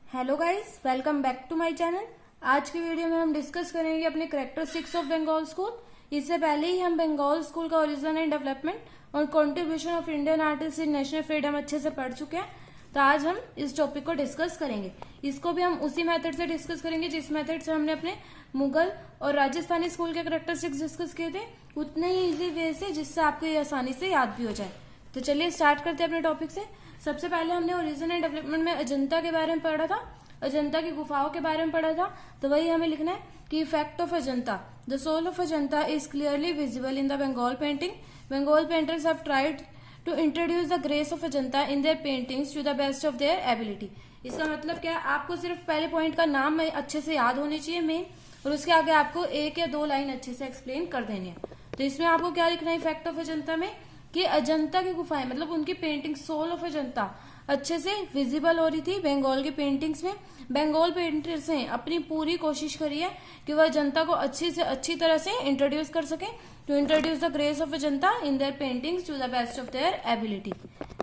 Hello guys, welcome back to my channel. आज की video में हम डिस्कस करेंगे अपने कैरेक्टरिस्टिक्स ऑफ बंगाल स्कूल। इससे पहले ही हम बंगाल स्कूल का ओरिजिन एंड डेवलपमेंट और contribution of Indian artist in national freedom अच्छे से पढ़ चुके हैं। तो आज हम इस टॉपिक को डिस्कस करेंगे। इसको भी हम उसी मेथड से डिस्कस करेंगे जिस मेथड से हमने अपने मुगल और राजस्थानी स्कूल के कैरेक्टरिस्टिक्स डिस्कस किए थे, उतने ही इजी वे से जिससे आपको ये आसानी से याद भी हो जाए। तो चलिए स्टार्ट करते हैं अपने टॉपिक से। सबसे पहले हमने ओरिजिन एंड डेवलपमेंट में अजंता के बारे में पढ़ा था, अजंता की गुफाओं के बारे में पढ़ा था। तो वही हमें लिखना है कि effect of Ajanta, the soul of Ajanta is clearly visible in the Bengal painting. Bengal painters have tried to introduce the grace of Ajanta in their paintings to the best of their ability. इसका मतलब क्या है, आपको सिर्फ पहले पॉइंट का नाम अच्छे से याद होनी चाहिए मेन, और उसके आगे आपको एक या दो लाइन अच्छे से एक्सप्लेन कर देनी है। तो इसमें आपको क्या लिखना है इफेक्ट ऑफ अजंता में, कि अजंता की गुफाएं मतलब उनकी पेंटिंग सोल ऑफ अजंता अच्छे से विजिबल हो रही थी बंगाल की पेंटिंग्स में। बंगाल पेंटर्स ने अपनी पूरी कोशिश करी है कि वह अजंता को अच्छी से अच्छी तरह से इंट्रोड्यूस कर सके, to introduce the grace of Ajanta in their paintings to the best of their ability.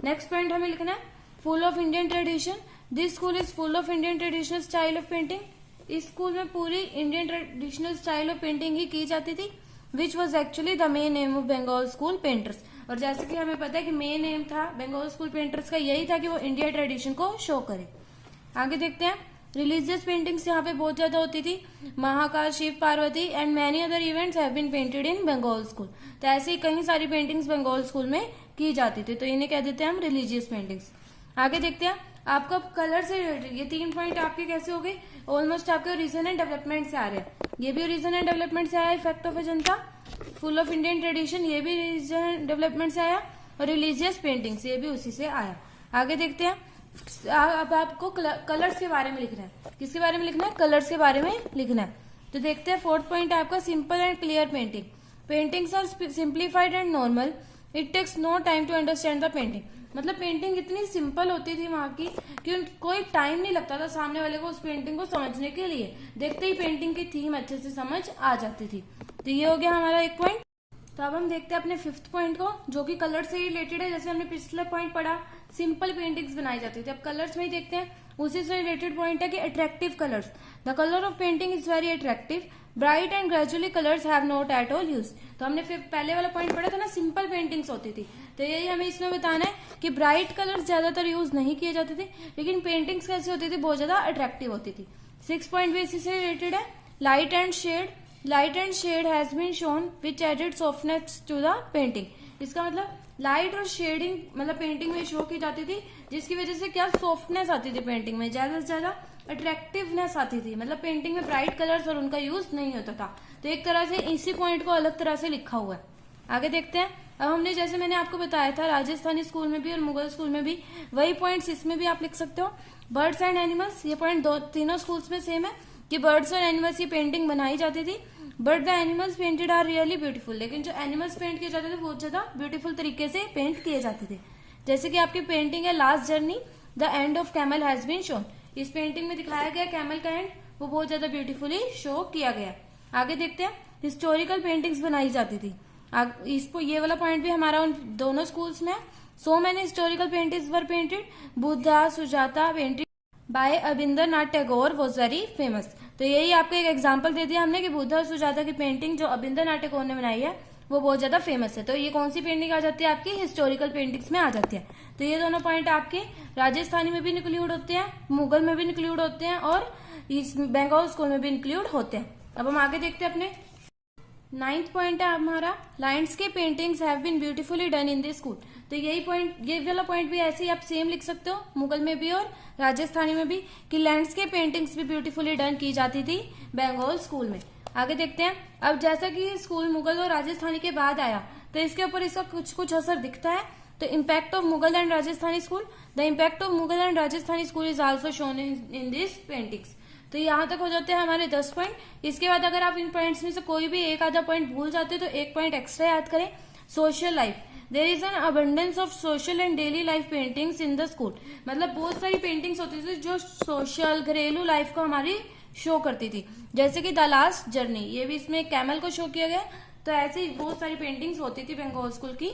Next point हमें लिखना है full of Indian tradition. This school is full of Indian traditional style of painting. इस school में पूरी Indian traditional style of painting ही की जाती थी, which was actually the main aim of Bengal school painters. और जैसे कि हमें पता है कि मेन एम था बंगाल स्कूल पेंटर्स का यही था कि वो इंडिया ट्रेडिशन को शो करे। आगे देखते हैं रिलीजियस पेंटिंग्स यहाँ पे बहुत ज्यादा होती थी। Mahakal, Shiv Parvati and many other events have been painted in Bengal school. तो ऐसे ही कई सारी पेंटिंग्स बंगाल स्कूल में की जाती थी, तो इन्हें कह देते हैं हम रिलीजियस पेंटिंग्स। आगे देखते हैं आपका कलर से रिलेटेड ये 3 पॉइंट आपके कैसे हो गए, ऑलमोस्ट आपके रीजन एंड डेवलपमेंट से आ रहे हैं। ये भी रीजन एंड डेवलपमेंट से आया effect of Ajanta, full of Indian tradition ये भी रीजन एंड डेवलपमेंट से आया, और रिलीजियस पेंटिंग्स ये भी उसी से आया। आगे देखते हैं अब आपको कलर्स के बारे में लिखना है। किसके बारे में लिखना है? कलर्स के बारे में लिखना है। तो देखते हैं 4th पॉइंट आपका simple and clear painting. Paintings are simplified and normal, it takes no time to understand the painting. मतलब पेंटिंग इतनी सिंपल होती थी वहां की कि कोई टाइम नहीं लगता था सामने वाले को उस पेंटिंग को समझने के लिए, देखते ही पेंटिंग की थीम अच्छे से समझ आ जाती थी। तो ये हो गया हमारा एक पॉइंट। तो अब हम देखते हैं अपने 5th पॉइंट को, जो कि कलर से रिलेटेड है। जैसे हमने पिछले पॉइंट पढ़ा सिंपल पेंटिंग्स बनाई जाती थी, अब कलर्स में ही देखते हैं। उसी से रिलेटेड पॉइंट है कि attractive colours. The colour of painting is very attractive, bright and gradually colours have not at all use. तो हमने फिर पहले वाला पॉइंट पढ़ा था ना, सिंपल पेंटिंग्स होती थी, तो यही हमें इसमें बताना है कि ब्राइट कलर्स ज्यादातर यूज नहीं किए जाते थे, लेकिन पेंटिंग्स कैसी होती थी, बहुत ज्यादा अट्रैक्टिव होती थी। 6th पॉइंट भी इसी से रिलेटेड है, light and shade. Light and shade has been shown which added softness to the painting. इसका मतलब लाइट और शेडिंग मतलब पेंटिंग में शो की जाती थी, जिसकी वजह से क्या सॉफ्टनेस आती थी पेंटिंग में, ज्यादा से ज्यादा अट्रैक्टिवनेस आती थी। मतलब पेंटिंग में ब्राइट कलर्स और उनका यूज नहीं होता था। तो एक तरह से इसी पॉइंट को अलग तरह से लिखा हुआ है। आगे देखते हैं। अब हमने जैसे मैंने आपको बताया था राजस्थानी स्कूल में भी और मुगल स्कूल में भी वही पॉइंट्स इसमें भी आप लिख सकते हो। बर्ड्स एंड एनिमल्स, ये पॉइंट तीनों स्कूल्स में सेम है कि बर्ड्स और एनिमल्स की पेंटिंग बनाई जाती थी। But the animals painted are really beautiful, लेकिन जो एनिमल्स पेंट किए जाते थे बहुत ज्यादा ब्यूटीफुल तरीके से पेंट किए जाते थे। जैसे कि आपकी पेंटिंग है last journey, the end of camel has been shown. इस पेंटिंग में दिखाया गया कैमल का एंड, वो बहुत ज्यादा ब्यूटीफुली शो किया गया। आगे देखते हैं हिस्टोरिकल पेंटिंग्स बनाई जाती थी। इसको ये वाला पॉइंट भी हमारा उन दोनों स्कूल्स में। So many historical paintings were painted, Buddha Sujata painted by Abanindranath Tagore was very famous. तो यही आपको एक एग्जाम्पल दे दिया हमने कि बुद्धा और सुजाता की पेंटिंग जो अबिंदरनाथ टैगोर ने बनाई है वो बहुत ज्यादा फेमस है। तो ये कौन सी पेंटिंग आ जाती है आपकी? हिस्टोरिकल पेंटिंग्स में आ जाती है। तो ये दोनों पॉइंट आपके राजस्थानी में भी इंक्लूड होते हैं, मुगल में भी इंक्लूड होते हैं, और इस बंगाल स्कूल में भी इंक्लूड होते हैं। अब हम आगे देखते हैं अपने 9th पॉइंट है हमारा landscape paintings have been beautifully done in this school. तो यही पॉइंट, ये वाला पॉइंट भी ऐसे ही आप सेम लिख सकते हो मुगल में भी और राजस्थानी में भी, कि लैंडस्केप पेंटिंग्स भी ब्यूटीफुली डन की जाती थी बंगाल स्कूल में। आगे देखते हैं। अब जैसा कि स्कूल मुगल और राजस्थानी के बाद आया तो इसके ऊपर इसका कुछ कुछ असर दिखता है। तो impact of Mughal and Rajasthani school, the impact of Mughal and Rajasthani school is also shown in this paintings. तो यहाँ तक हो जाते हैं हमारे 10 पॉइंट। इसके बाद अगर आप इन पॉइंट्स में से कोई भी एक आधा पॉइंट भूल जाते हैं तो एक पॉइंट एक्स्ट्रा याद करें, social life. There is an abundance of social and daily life paintings in the school. मतलब बहुत सारी पेंटिंग्स होती थी जो सोशल घरेलू लाइफ को हमारी शो करती थी, जैसे कि द लास्ट जर्नी, ये भी इसमें कैमल को शो किया गया। तो ऐसे ही बहुत सारी पेंटिंग्स होती थी बंगाल स्कूल की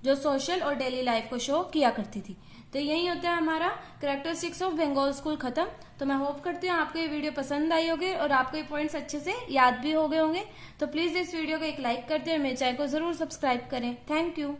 जो सोशल और डेली लाइफ को शो किया करती थी। तो यही होता है हमारा कैरेक्टरिस्टिक्स ऑफ बंगाल स्कूल खत्म। तो मैं होप करती हूँ आपको ये वीडियो पसंद आई होगी और आपको ये पॉइंट्स अच्छे से याद भी हो गए होंगे। तो प्लीज इस वीडियो को एक लाइक कर दें और मेरे चैनल को जरूर सब्सक्राइब करें। Thank you.